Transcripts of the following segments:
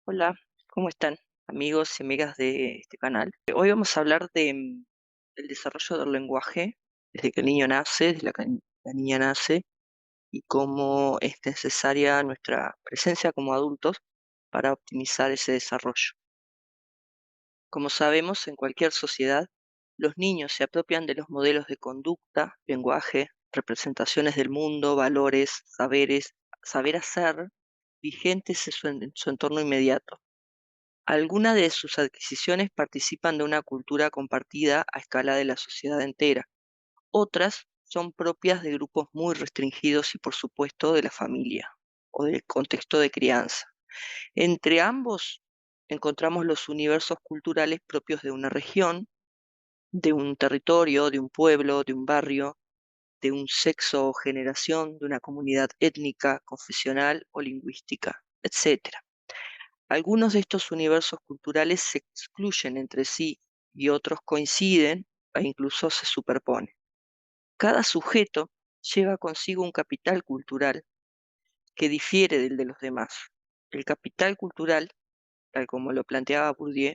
Hola, ¿cómo están amigos y amigas de este canal? Hoy vamos a hablar del desarrollo del lenguaje desde que el niño nace, desde la niña nace y cómo es necesaria nuestra presencia como adultos para optimizar ese desarrollo. Como sabemos, en cualquier sociedad, los niños se apropian de los modelos de conducta, lenguaje, representaciones del mundo, valores, saberes, saber hacer vigentes en su entorno inmediato. Algunas de sus adquisiciones participan de una cultura compartida a escala de la sociedad entera. Otras son propias de grupos muy restringidos y, por supuesto, de la familia o del contexto de crianza. Entre ambos encontramos los universos culturales propios de una región, de un territorio, de un pueblo, de un barrio, de un sexo o generación, de una comunidad étnica, confesional o lingüística, etc. Algunos de estos universos culturales se excluyen entre sí y otros coinciden e incluso se superponen. Cada sujeto lleva consigo un capital cultural que difiere del de los demás. El capital cultural, tal como lo planteaba Bourdieu,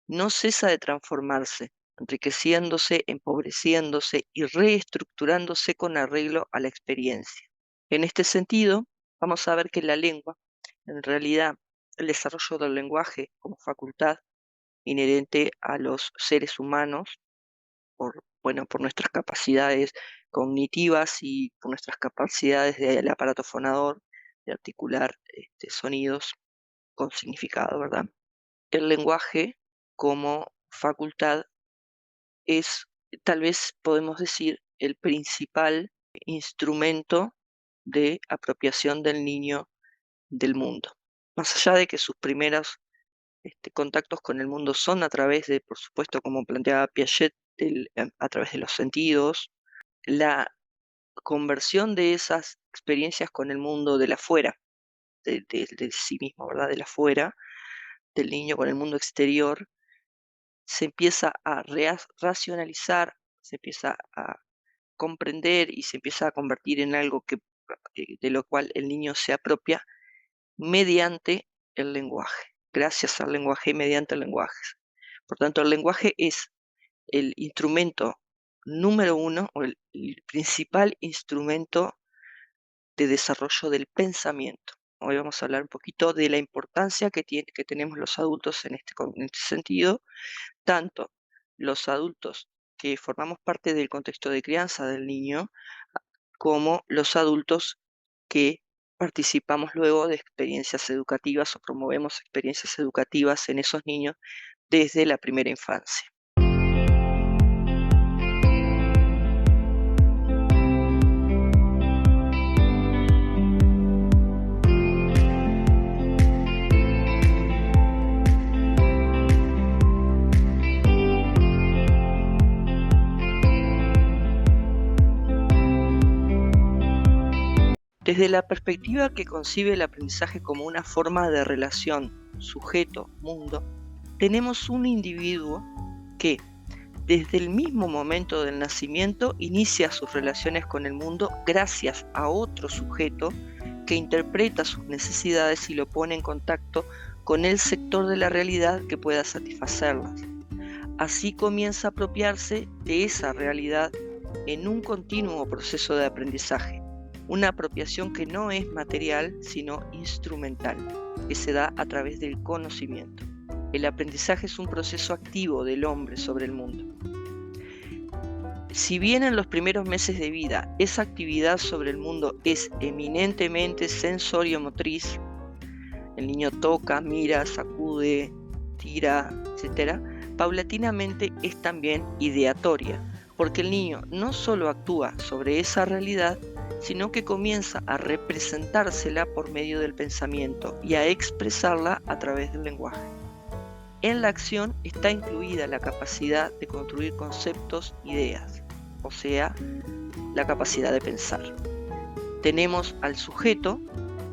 no cesa de transformarse, enriqueciéndose, empobreciéndose y reestructurándose con arreglo a la experiencia. En este sentido, vamos a ver que la lengua, en realidad, el desarrollo del lenguaje como facultad inherente a los seres humanos, por nuestras capacidades cognitivas y por nuestras capacidades del aparato fonador, de articular sonidos con significado, ¿verdad? El lenguaje como facultad es, tal vez podemos decir, el principal instrumento de apropiación del niño del mundo. Más allá de que sus primeros contactos con el mundo son a través de, por supuesto, como planteaba Piaget, a través de los sentidos, la conversión de esas experiencias con el mundo del afuera, de sí mismo, ¿verdad? Del afuera, del niño con el mundo exterior, se empieza a racionalizar, se empieza a comprender y se empieza a convertir en algo de lo cual el niño se apropia mediante el lenguaje, gracias al lenguaje y mediante el lenguaje. Por tanto, el lenguaje es el instrumento número uno o el principal instrumento de desarrollo del pensamiento. Hoy vamos a hablar un poquito de la importancia que tenemos los adultos en este sentido, tanto los adultos que formamos parte del contexto de crianza del niño, como los adultos que participamos luego de experiencias educativas o promovemos experiencias educativas en esos niños desde la primera infancia. Desde la perspectiva que concibe el aprendizaje como una forma de relación sujeto-mundo, tenemos un individuo que, desde el mismo momento del nacimiento, inicia sus relaciones con el mundo gracias a otro sujeto que interpreta sus necesidades y lo pone en contacto con el sector de la realidad que pueda satisfacerlas. Así comienza a apropiarse de esa realidad en un continuo proceso de aprendizaje, una apropiación que no es material, sino instrumental, que se da a través del conocimiento. El aprendizaje es un proceso activo del hombre sobre el mundo. Si bien en los primeros meses de vida esa actividad sobre el mundo es eminentemente sensorio-motriz, el niño toca, mira, sacude, tira, etc., paulatinamente es también ideatoria, porque el niño no solo actúa sobre esa realidad, sino que comienza a representársela por medio del pensamiento y a expresarla a través del lenguaje. En la acción está incluida la capacidad de construir conceptos, ideas, o sea, la capacidad de pensar. Tenemos al sujeto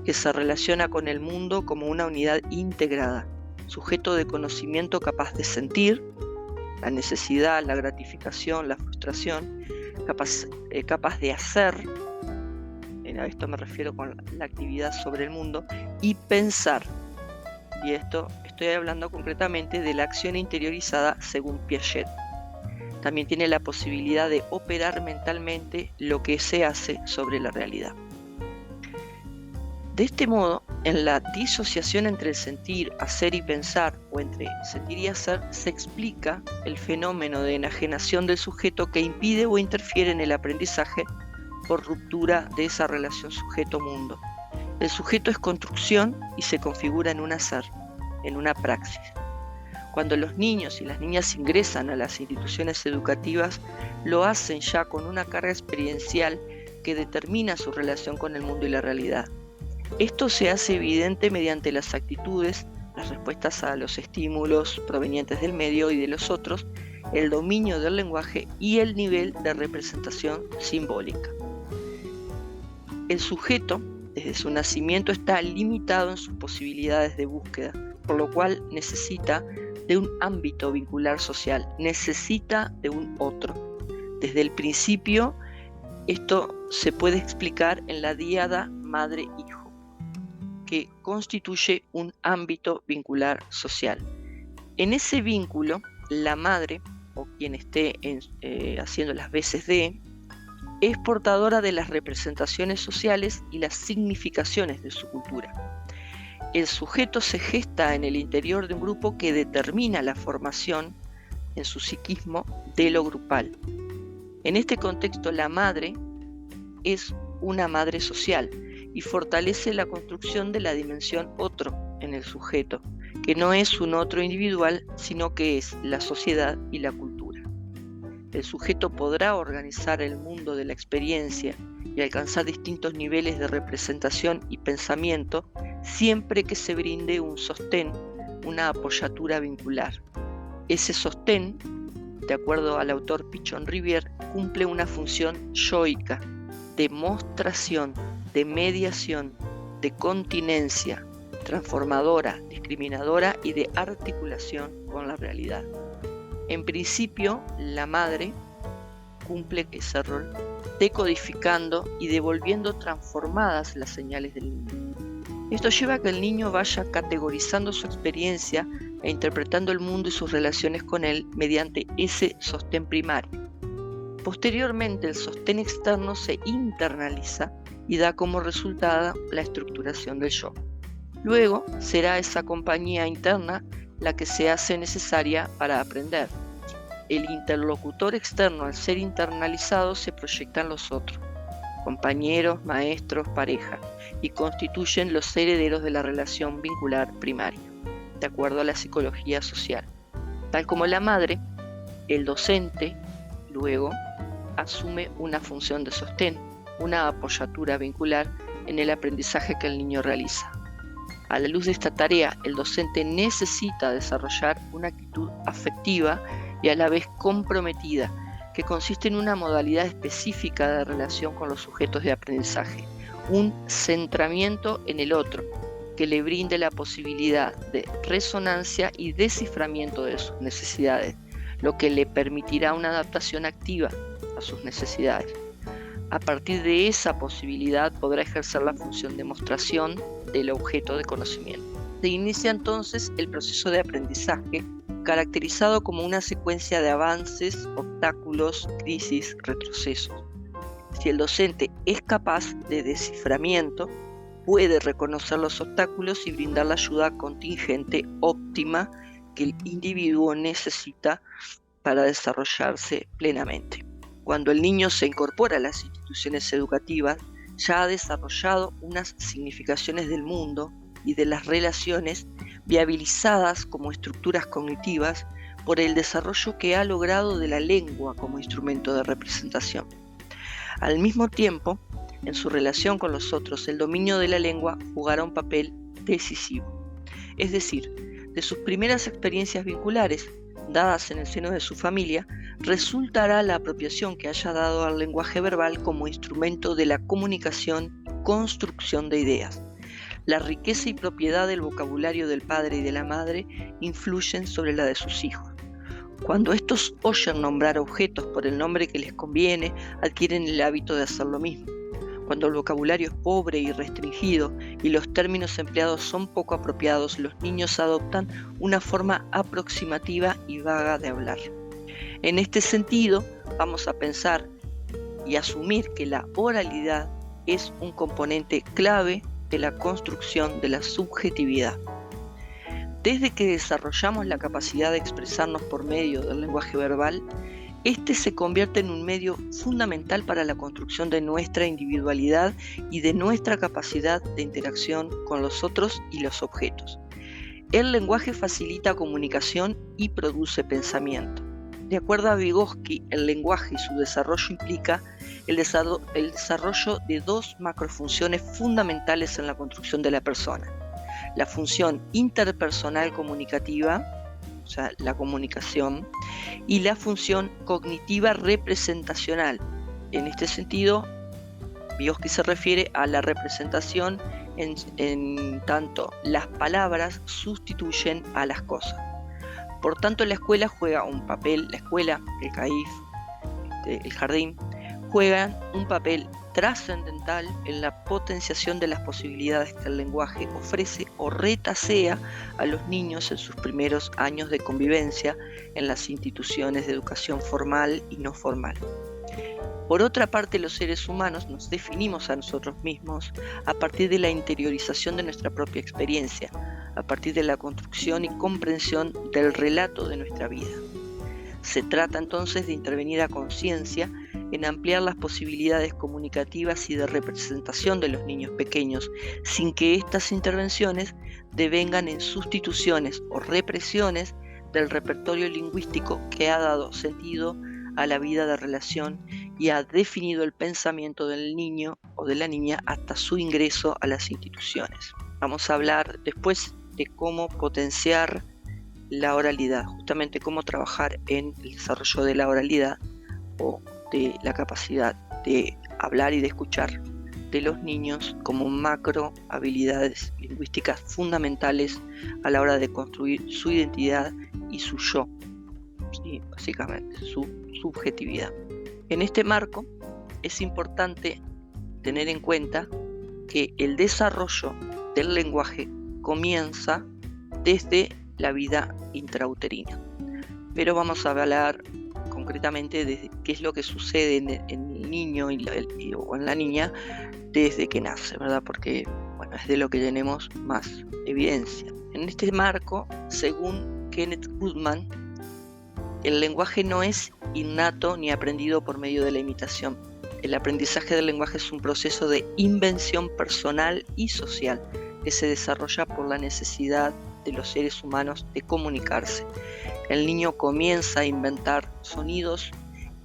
que se relaciona con el mundo como una unidad integrada, sujeto de conocimiento capaz de sentir la necesidad, la gratificación, la frustración, capaz de hacer, a esto me refiero con la actividad sobre el mundo, y pensar, y esto estoy hablando concretamente de la acción interiorizada según Piaget. También tiene la posibilidad de operar mentalmente lo que se hace sobre la realidad. De este modo, en la disociación entre el sentir, hacer y pensar, o entre sentir y hacer, se explica el fenómeno de enajenación del sujeto que impide o interfiere en el aprendizaje por ruptura de esa relación sujeto-mundo. El sujeto es construcción y se configura en un hacer, en una praxis. Cuando los niños y las niñas ingresan a las instituciones educativas, lo hacen ya con una carga experiencial que determina su relación con el mundo y la realidad. Esto se hace evidente mediante las actitudes, las respuestas a los estímulos provenientes del medio y de los otros, el dominio del lenguaje y el nivel de representación simbólica. El sujeto, desde su nacimiento, está limitado en sus posibilidades de búsqueda, por lo cual necesita de un ámbito vincular social, necesita de un otro. Desde el principio, esto se puede explicar en la díada madre-hijo, que constituye un ámbito vincular social. En ese vínculo, la madre, o quien esté haciendo las veces de, es portadora de las representaciones sociales y las significaciones de su cultura. El sujeto se gesta en el interior de un grupo que determina la formación en su psiquismo de lo grupal. En este contexto, la madre es una madre social y fortalece la construcción de la dimensión otro en el sujeto, que no es un otro individual, sino que es la sociedad y la cultura. El sujeto podrá organizar el mundo de la experiencia y alcanzar distintos niveles de representación y pensamiento siempre que se brinde un sostén, una apoyatura vincular. Ese sostén, de acuerdo al autor Pichon Rivière, cumple una función yoica, de mostración, de mediación, de continencia, transformadora, discriminadora y de articulación con la realidad. En principio, la madre cumple ese rol decodificando y devolviendo transformadas las señales del niño. Esto lleva a que el niño vaya categorizando su experiencia e interpretando el mundo y sus relaciones con él mediante ese sostén primario. Posteriormente, el sostén externo se internaliza y da como resultado la estructuración del yo. Luego será esa compañía interna la que se hace necesaria para aprender. El interlocutor externo, al ser internalizado, se proyecta en los otros, compañeros, maestros, pareja, y constituyen los herederos de la relación vincular primaria, de acuerdo a la psicología social. Tal como la madre, el docente, luego, asume una función de sostén, una apoyatura vincular en el aprendizaje que el niño realiza. A la luz de esta tarea, el docente necesita desarrollar una actitud afectiva y a la vez comprometida, que consiste en una modalidad específica de relación con los sujetos de aprendizaje, un centramiento en el otro, que le brinde la posibilidad de resonancia y desciframiento de sus necesidades, lo que le permitirá una adaptación activa a sus necesidades. A partir de esa posibilidad podrá ejercer la función de mostración del objeto de conocimiento. Se inicia entonces el proceso de aprendizaje, caracterizado como una secuencia de avances, obstáculos, crisis, retrocesos. Si el docente es capaz de desciframiento, puede reconocer los obstáculos y brindar la ayuda contingente óptima que el individuo necesita para desarrollarse plenamente. Cuando el niño se incorpora a las instituciones educativas, ya ha desarrollado unas significaciones del mundo y de las relaciones viabilizadas como estructuras cognitivas por el desarrollo que ha logrado de la lengua como instrumento de representación. Al mismo tiempo, en su relación con los otros, el dominio de la lengua jugará un papel decisivo. Es decir, de sus primeras experiencias vinculares, dadas en el seno de su familia, resultará la apropiación que haya dado al lenguaje verbal como instrumento de la comunicación y construcción de ideas. La riqueza y propiedad del vocabulario del padre y de la madre influyen sobre la de sus hijos. Cuando estos oyen nombrar objetos por el nombre que les conviene, adquieren el hábito de hacer lo mismo. Cuando el vocabulario es pobre y restringido y los términos empleados son poco apropiados, los niños adoptan una forma aproximativa y vaga de hablar. En este sentido, vamos a pensar y asumir que la oralidad es un componente clave de la construcción de la subjetividad. Desde que desarrollamos la capacidad de expresarnos por medio del lenguaje verbal, este se convierte en un medio fundamental para la construcción de nuestra individualidad y de nuestra capacidad de interacción con los otros y los objetos. El lenguaje facilita comunicación y produce pensamiento. De acuerdo a Vygotsky, el lenguaje y su desarrollo implica el desarrollo de dos macrofunciones fundamentales en la construcción de la persona: la función interpersonal comunicativa, o sea, la comunicación, y la función cognitiva representacional. En este sentido, Vygotsky se refiere a la representación en tanto las palabras sustituyen a las cosas. Por tanto, la escuela juega un papel, la escuela, el CAIF, el jardín, juegan un papel trascendental en la potenciación de las posibilidades que el lenguaje ofrece o retasea a los niños en sus primeros años de convivencia en las instituciones de educación formal y no formal. Por otra parte, los seres humanos nos definimos a nosotros mismos a partir de la interiorización de nuestra propia experiencia, a partir de la construcción y comprensión del relato de nuestra vida. Se trata entonces de intervenir a conciencia en ampliar las posibilidades comunicativas y de representación de los niños pequeños, sin que estas intervenciones devengan en sustituciones o represiones del repertorio lingüístico que ha dado sentido a la vida de relación y ha definido el pensamiento del niño o de la niña hasta su ingreso a las instituciones. Vamos a hablar después de cómo potenciar la oralidad, justamente cómo trabajar en el desarrollo de la oralidad o de la capacidad de hablar y de escuchar de los niños como macro habilidades lingüísticas fundamentales a la hora de construir su identidad y su yo, ¿sí? Básicamente su subjetividad. En este marco es importante tener en cuenta que el desarrollo del lenguaje comienza desde la vida intrauterina, pero vamos a hablar concretamente de qué es lo que sucede en el niño o en la niña desde que nace, ¿verdad? Porque bueno, es de lo que tenemos más evidencia. En este marco, según Kenneth Goodman, el lenguaje no es innato ni aprendido por medio de la imitación. El aprendizaje del lenguaje es un proceso de invención personal y social que se desarrolla por la necesidad de los seres humanos de comunicarse. El niño comienza a inventar sonidos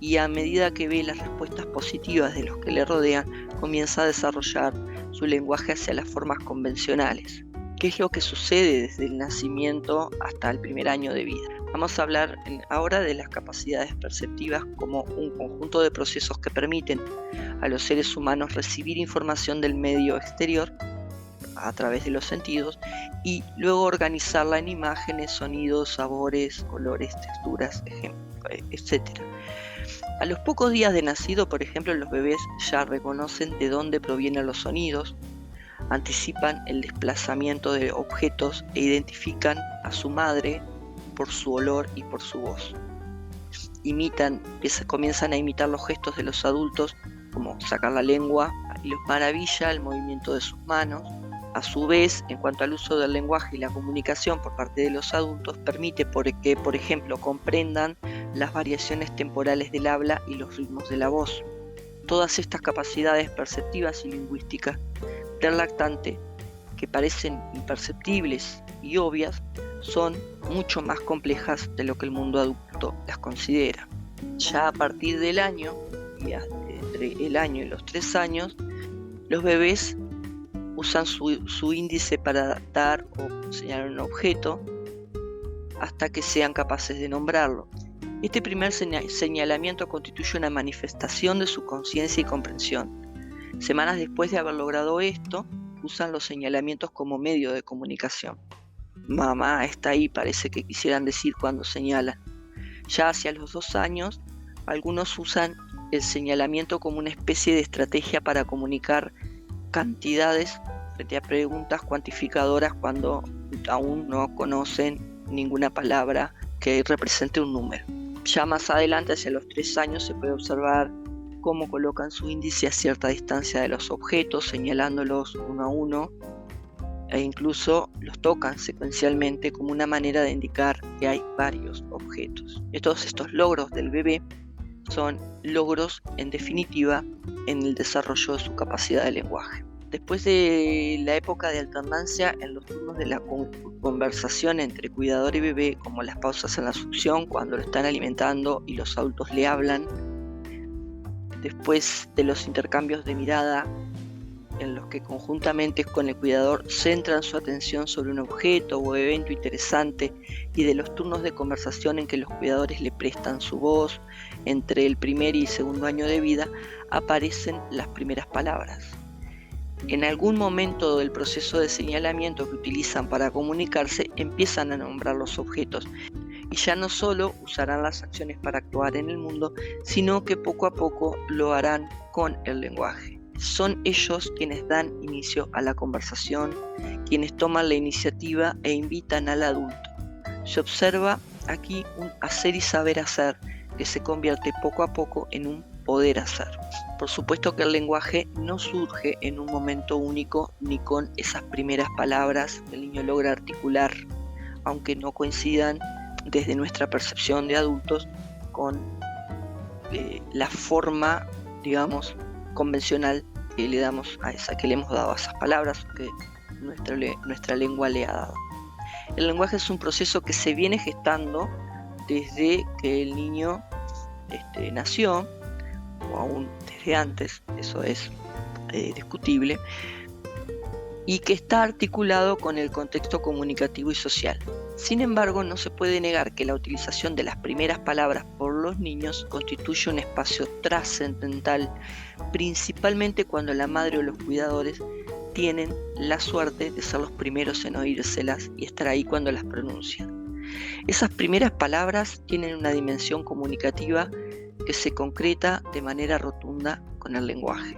y a medida que ve las respuestas positivas de los que le rodean, comienza a desarrollar su lenguaje hacia las formas convencionales. ¿Qué es lo que sucede desde el nacimiento hasta el primer año de vida? Vamos a hablar ahora de las capacidades perceptivas como un conjunto de procesos que permiten a los seres humanos recibir información del medio exterior a través de los sentidos y luego organizarla en imágenes, sonidos, sabores, colores, texturas, etc. A los pocos días de nacido, por ejemplo, los bebés ya reconocen de dónde provienen los sonidos, anticipan el desplazamiento de objetos e identifican a su madre por su olor y por su voz. Comienzan a imitar los gestos de los adultos, como sacar la lengua, y los maravilla el movimiento de sus manos. A su vez, en cuanto al uso del lenguaje y la comunicación por parte de los adultos, permite que, por ejemplo, comprendan las variaciones temporales del habla y los ritmos de la voz. Todas estas capacidades perceptivas y lingüísticas del lactante, que parecen imperceptibles y obvias, son mucho más complejas de lo que el mundo adulto las considera. Ya a partir del año, y entre el año y los 3 años, los bebés usan su índice para dar o señalar un objeto hasta que sean capaces de nombrarlo. Este primer señalamiento constituye una manifestación de su conciencia y comprensión. Semanas después de haber logrado esto, usan los señalamientos como medio de comunicación. Mamá está ahí, parece que quisieran decir cuando señalan. Ya hacia los 2 años, algunos usan el señalamiento como una especie de estrategia para comunicar cantidades frente a preguntas cuantificadoras cuando aún no conocen ninguna palabra que represente un número. Ya más adelante, hacia los 3 años, se puede observar cómo colocan su índice a cierta distancia de los objetos, señalándolos uno a uno, e incluso los tocan secuencialmente como una manera de indicar que hay varios objetos. Todos estos logros del bebé son logros, en definitiva, en el desarrollo de su capacidad de lenguaje. Después de la época de alternancia en los turnos de la conversación entre cuidador y bebé, como las pausas en la succión cuando lo están alimentando y los adultos le hablan, después de los intercambios de mirada en los que conjuntamente con el cuidador centran su atención sobre un objeto o evento interesante, y de los turnos de conversación en que los cuidadores le prestan su voz, entre el primer y segundo año de vida aparecen las primeras palabras. En algún momento del proceso de señalamiento que utilizan para comunicarse, empiezan a nombrar los objetos, y ya no solo usarán las acciones para actuar en el mundo, sino que poco a poco lo harán con el lenguaje. Son ellos quienes dan inicio a la conversación, quienes toman la iniciativa e invitan al adulto. Se observa aquí un hacer y saber hacer que se convierte poco a poco en un poder hacer. Por supuesto que el lenguaje no surge en un momento único ni con esas primeras palabras que el niño logra articular, aunque no coincidan desde nuestra percepción de adultos con la forma, digamos, convencional que le damos que le hemos dado a esas palabras, que nuestra lengua le ha dado. El lenguaje es un proceso que se viene gestando desde que el niño nació, o aún desde antes, eso es discutible, y que está articulado con el contexto comunicativo y social. Sin embargo, no se puede negar que la utilización de las primeras palabras por los niños constituye un espacio trascendental, principalmente cuando la madre o los cuidadores tienen la suerte de ser los primeros en oírselas y estar ahí cuando las pronuncian. Esas primeras palabras tienen una dimensión comunicativa que se concreta de manera rotunda con el lenguaje.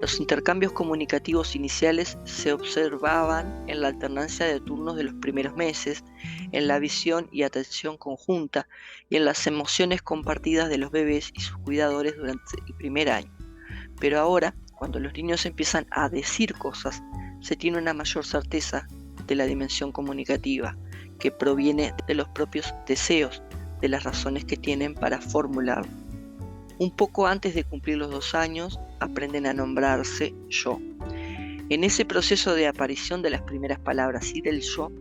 Los intercambios comunicativos iniciales se observaban en la alternancia de turnos de los primeros meses, en la visión y atención conjunta y en las emociones compartidas de los bebés y sus cuidadores durante el primer año. Pero ahora, cuando los niños empiezan a decir cosas, se tiene una mayor certeza de la dimensión comunicativa, que proviene de los propios deseos, de las razones que tienen para formularlo. Un poco antes de cumplir los 2 años, aprenden a nombrarse yo. En ese proceso de aparición de las primeras palabras y del yo,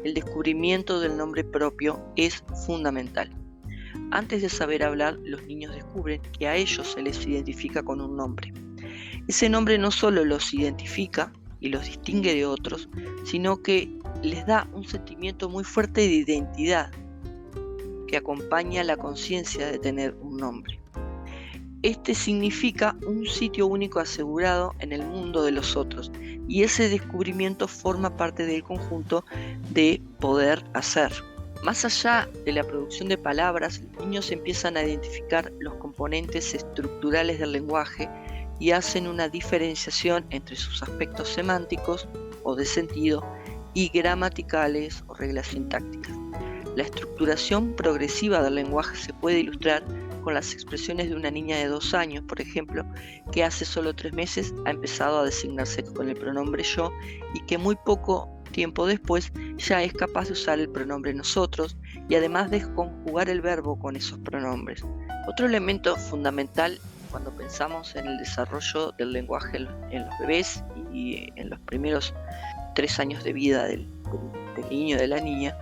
el descubrimiento del nombre propio es fundamental. Antes de saber hablar, los niños descubren que a ellos se les identifica con un nombre. Ese nombre no solo los identifica y los distingue de otros, sino que les da un sentimiento muy fuerte de identidad que acompaña la conciencia de tener un nombre. Este significa un sitio único asegurado en el mundo de los otros, y ese descubrimiento forma parte del conjunto de poder hacer. Más allá de la producción de palabras, los niños empiezan a identificar los componentes estructurales del lenguaje y hacen una diferenciación entre sus aspectos semánticos o de sentido y gramaticales o reglas sintácticas. La estructuración progresiva del lenguaje se puede ilustrar con las expresiones de una niña de 2 años, por ejemplo, que hace solo 3 meses ha empezado a designarse con el pronombre yo y que muy poco tiempo después ya es capaz de usar el pronombre nosotros y además de conjugar el verbo con esos pronombres. Otro elemento fundamental cuando pensamos en el desarrollo del lenguaje en los bebés y en los primeros 3 años de vida del niño o de la niña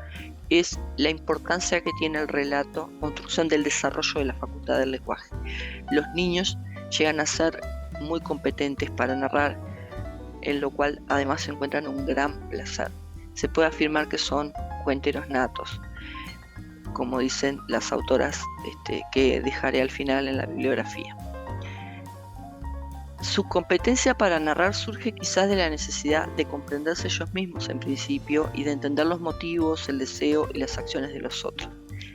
es la importancia que tiene el relato, construcción del desarrollo de la facultad del lenguaje. Los niños llegan a ser muy competentes para narrar, en lo cual además se encuentran un gran placer. Se puede afirmar que son cuenteros natos, como dicen las autoras que dejaré al final en la bibliografía. Su competencia para narrar surge quizás de la necesidad de comprenderse ellos mismos en principio y de entender los motivos, el deseo y las acciones de los otros.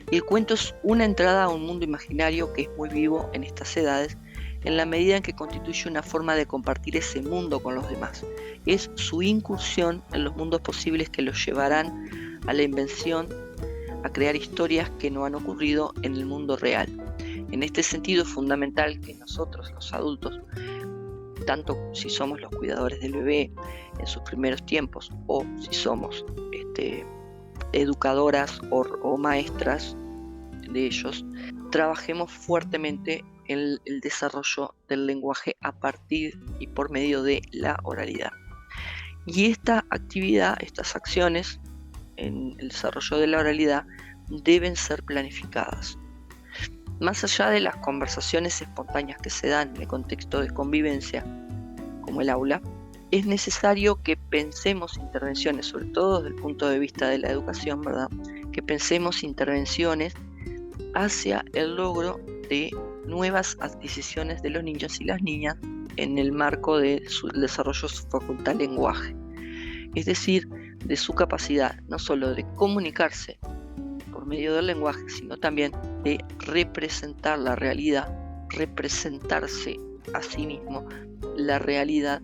El cuento es una entrada a un mundo imaginario que es muy vivo en estas edades, en la medida en que constituye una forma de compartir ese mundo con los demás. Es su incursión en los mundos posibles que los llevarán a la invención, a crear historias que no han ocurrido en el mundo real. En este sentido es fundamental que nosotros, los adultos, tanto si somos los cuidadores del bebé en sus primeros tiempos o si somos educadoras o maestras de ellos, trabajemos fuertemente en el desarrollo del lenguaje a partir y por medio de la oralidad. Y esta actividad, estas acciones en el desarrollo de la oralidad deben ser planificadas. Más allá de las conversaciones espontáneas que se dan en el contexto de convivencia, como el aula, es necesario que pensemos intervenciones, sobre todo desde el punto de vista de la educación, ¿verdad? Que pensemos intervenciones hacia el logro de nuevas adquisiciones de los niños y las niñas en el marco de su desarrollo de su facultad lenguaje. Es decir, de su capacidad no solo de comunicarse por medio del lenguaje, sino también de representar la realidad, representarse a sí mismo la realidad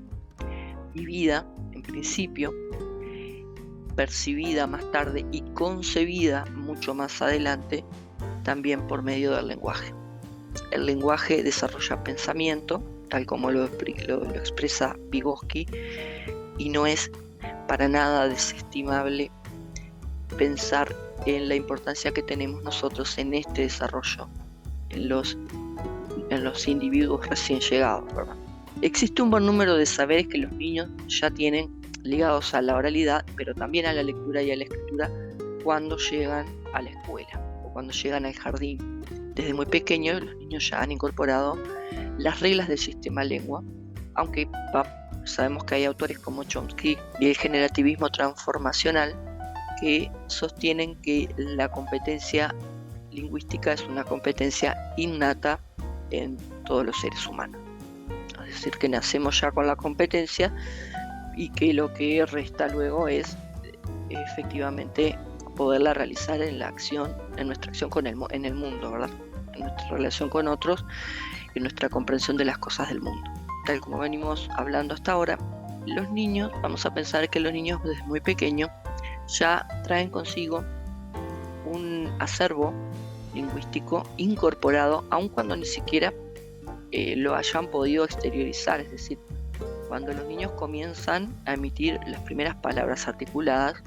vivida en principio, percibida más tarde y concebida mucho más adelante también por medio del lenguaje. El lenguaje desarrolla pensamiento, tal como lo expresa Vygotsky, y no es para nada desestimable pensar en la importancia que tenemos nosotros en este desarrollo, en los individuos recién llegados, ¿verdad? Existe un buen número de saberes que los niños ya tienen ligados a la oralidad, pero también a la lectura y a la escritura cuando llegan a la escuela o cuando llegan al jardín. Desde muy pequeños los niños ya han incorporado las reglas del sistema lengua, aunque sabemos que hay autores como Chomsky y el generativismo transformacional que sostienen que la competencia lingüística es una competencia innata en todos los seres humanos. Es decir, que nacemos ya con la competencia y que lo que resta luego es efectivamente poderla realizar en la acción, en nuestra acción en el mundo, ¿verdad? En nuestra relación con otros y en nuestra comprensión de las cosas del mundo. Tal como venimos hablando hasta ahora, los niños, vamos a pensar que los niños desde muy pequeños ya traen consigo un acervo lingüístico incorporado, aun cuando ni siquiera lo hayan podido exteriorizar. Es decir, cuando los niños comienzan a emitir las primeras palabras articuladas,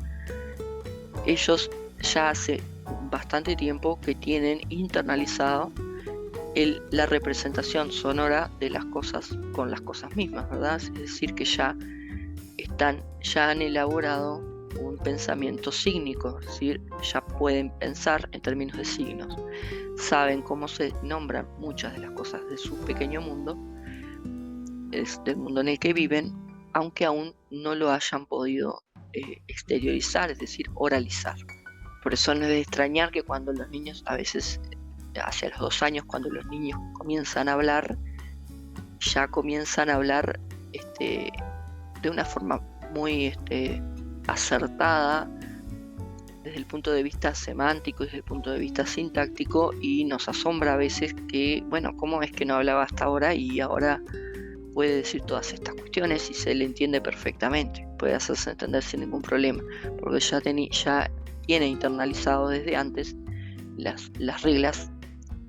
ellos ya hace bastante tiempo que tienen internalizado la representación sonora de las cosas con las cosas mismas, ¿verdad? Es decir, que ya han elaborado un pensamiento sígnico, es decir, ya pueden pensar en términos de signos, saben cómo se nombran muchas de las cosas de su pequeño mundo, del mundo en el que viven, aunque aún no lo hayan podido exteriorizar, es decir, oralizar. Por eso no es de extrañar que cuando los niños, a veces hacia los 2 años, cuando los niños comienzan a hablar, ya comienzan a hablar de una forma muy acertada desde el punto de vista semántico y desde el punto de vista sintáctico, y nos asombra a veces que, bueno, ¿cómo es que no hablaba hasta ahora y ahora puede decir todas estas cuestiones y se le entiende perfectamente? Puede hacerse entender sin ningún problema, porque ya tiene internalizado desde antes las reglas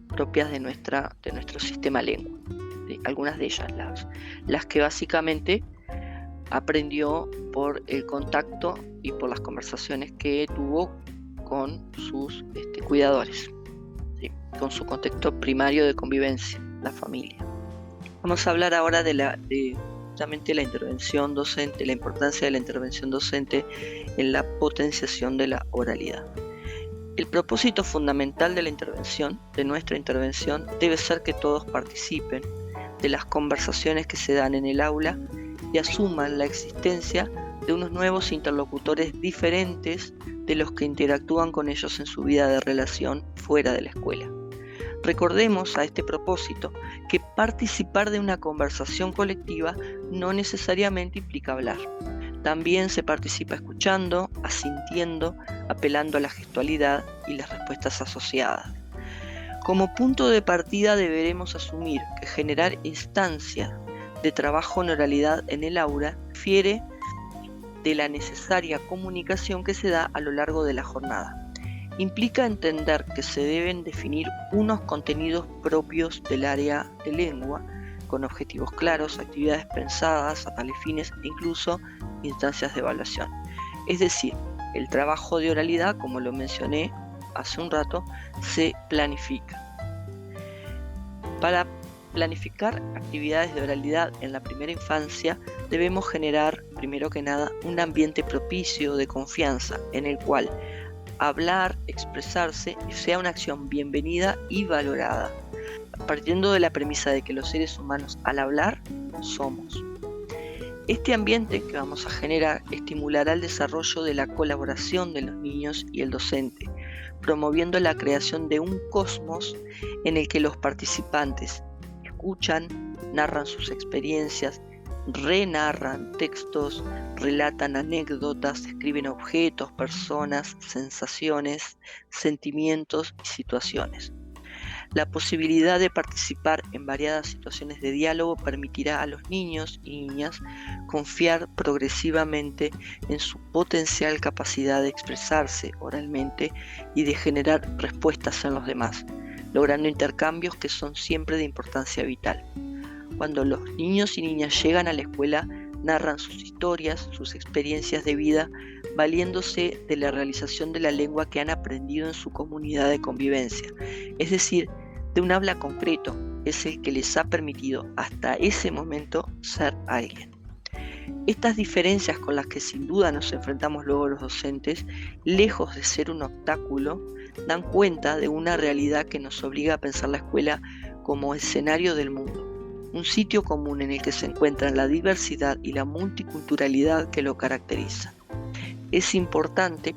propias de nuestro sistema lengua. Algunas de ellas, las que básicamente aprendió por el contacto y por las conversaciones que tuvo con sus cuidadores, ¿sí? Con su contexto primario de convivencia, la familia. Vamos a hablar ahora de justamente la intervención docente, la importancia de la intervención docente en la potenciación de la oralidad. El propósito fundamental de la intervención, de nuestra intervención, debe ser que todos participen de las conversaciones que se dan en el aula y asuman la existencia de unos nuevos interlocutores diferentes de los que interactúan con ellos en su vida de relación fuera de la escuela. Recordemos a este propósito que participar de una conversación colectiva no necesariamente implica hablar. También se participa escuchando, asintiendo, apelando a la gestualidad y las respuestas asociadas. Como punto de partida deberemos asumir que generar instancias de trabajo en oralidad en el aula refiere de la necesaria comunicación que se da a lo largo de la jornada. Implica entender que se deben definir unos contenidos propios del área de lengua, con objetivos claros, actividades pensadas a tales fines e incluso instancias de evaluación. Es decir, el trabajo de oralidad, como lo mencioné hace un rato, se planifica. Para planificar actividades de oralidad en la primera infancia, debemos generar, primero que nada, un ambiente propicio de confianza en el cual hablar, expresarse, sea una acción bienvenida y valorada, partiendo de la premisa de que los seres humanos al hablar somos. Este ambiente que vamos a generar estimulará el desarrollo de la colaboración de los niños y el docente, promoviendo la creación de un cosmos en el que los participantes escuchan, narran sus experiencias, renarran textos, relatan anécdotas, escriben objetos, personas, sensaciones, sentimientos y situaciones. La posibilidad de participar en variadas situaciones de diálogo permitirá a los niños y niñas confiar progresivamente en su potencial capacidad de expresarse oralmente y de generar respuestas en los demás, logrando intercambios que son siempre de importancia vital. Cuando los niños y niñas llegan a la escuela, narran sus historias, sus experiencias de vida, valiéndose de la realización de la lengua que han aprendido en su comunidad de convivencia, es decir, de un habla concreto, es el que les ha permitido hasta ese momento ser alguien. Estas diferencias con las que sin duda nos enfrentamos luego los docentes, lejos de ser un obstáculo, dan cuenta de una realidad que nos obliga a pensar la escuela como escenario del mundo, un sitio común en el que se encuentran la diversidad y la multiculturalidad que lo caracterizan. Es importante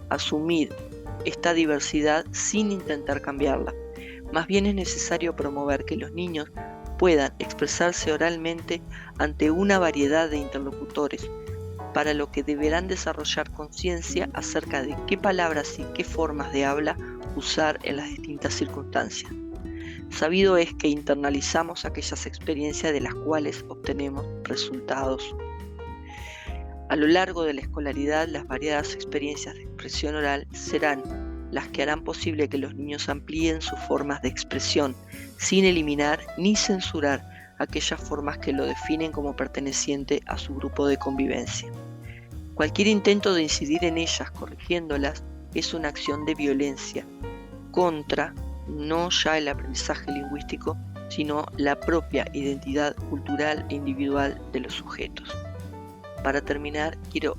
asumir esta diversidad sin intentar cambiarla. Más bien es necesario promover que los niños puedan expresarse oralmente ante una variedad de interlocutores, para lo que deberán desarrollar conciencia acerca de qué palabras y qué formas de habla usar en las distintas circunstancias. Sabido es que internalizamos aquellas experiencias de las cuales obtenemos resultados. A lo largo de la escolaridad, las variadas experiencias de expresión oral serán las que harán posible que los niños amplíen sus formas de expresión, sin eliminar ni censurar aquellas formas que lo definen como perteneciente a su grupo de convivencia. Cualquier intento de incidir en ellas corrigiéndolas es una acción de violencia contra no ya el aprendizaje lingüístico, sino la propia identidad cultural e individual de los sujetos. Para terminar, quiero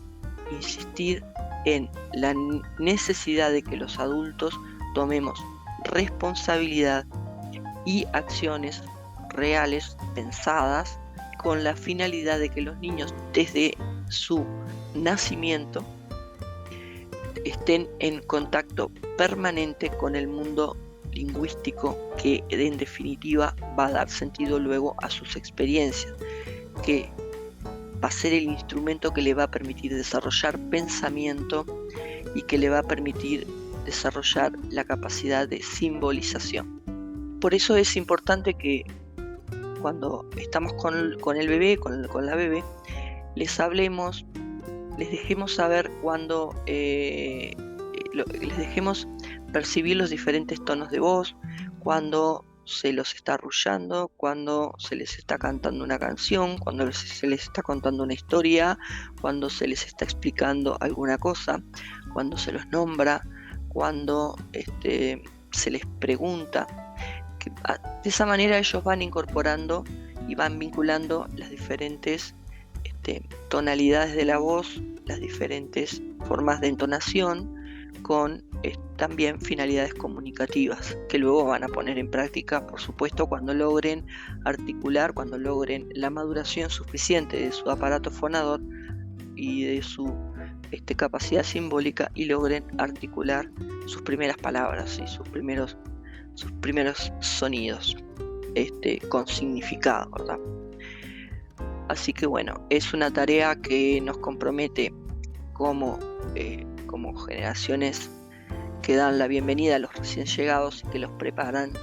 insistir en la necesidad de que los adultos tomemos responsabilidad y acciones reales, pensadas, con la finalidad de que los niños desde su nacimiento estén en contacto permanente con el mundo lingüístico que en definitiva va a dar sentido luego a sus experiencias, que va a ser el instrumento que le va a permitir desarrollar pensamiento y que le va a permitir desarrollar la capacidad de simbolización. Por eso es importante que cuando estamos con el bebé, con la bebé, les hablemos, les dejemos saber cuando, les dejemos percibir los diferentes tonos de voz, cuando se los está arrullando, cuando se les está cantando una canción, cuando se les está contando una historia, cuando se les está explicando alguna cosa, cuando se los nombra, cuando se les pregunta. De esa manera ellos van incorporando y van vinculando las diferentes tonalidades de la voz, las diferentes formas de entonación, con también finalidades comunicativas que luego van a poner en práctica, por supuesto, cuando logren articular, cuando logren la maduración suficiente de su aparato fonador y de su capacidad simbólica y logren articular sus primeras palabras y sus primeros sonidos con significado, ¿verdad? Así que bueno, es una tarea que nos compromete como generaciones que dan la bienvenida a los recién llegados y que los preparan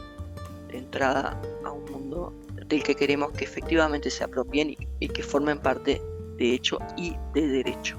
de entrada a un mundo del que queremos que efectivamente se apropien y que formen parte de hecho y de derecho.